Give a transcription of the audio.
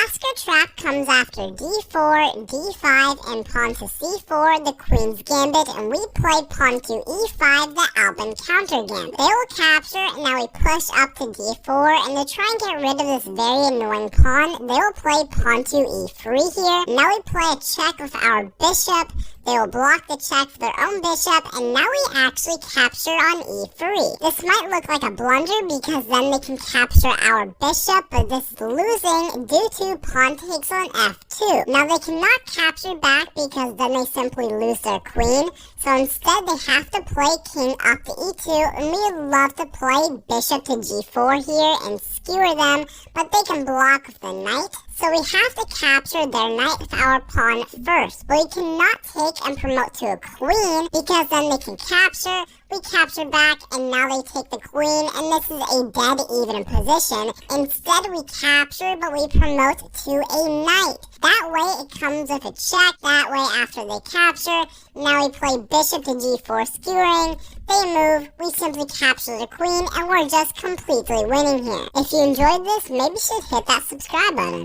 Lasker Trap comes after d4, d5, and pawn to c4, the Queen's Gambit, and we play pawn to e5, the Albin Counter Gambit. They will capture, and now we push up to d4, and to try and get rid of this very annoying pawn, they will play pawn to e3 here. Now we play a check with our bishop. They will block the check for their own bishop, and now we actually capture on e3. This might look like a blunder because then they can capture our bishop, but this is losing due to pawn takes on f2. Now they cannot capture back because then they simply lose their queen, so instead they have to play king up to e2, and we would love to play bishop to g4 here and skewer them, but they can block with the knight. So we have to capture their knight with our pawn first, but we cannot take and promote to a queen because then they can capture, we capture back, and now they take the queen, and this is a dead even position. Instead we capture, but we promote to a knight. That way it comes with a check, that way after they capture, now we play bishop to g4 skewering, they move, we simply capture the queen, and we're just completely winning here. If you enjoyed this, maybe you should hit that subscribe button.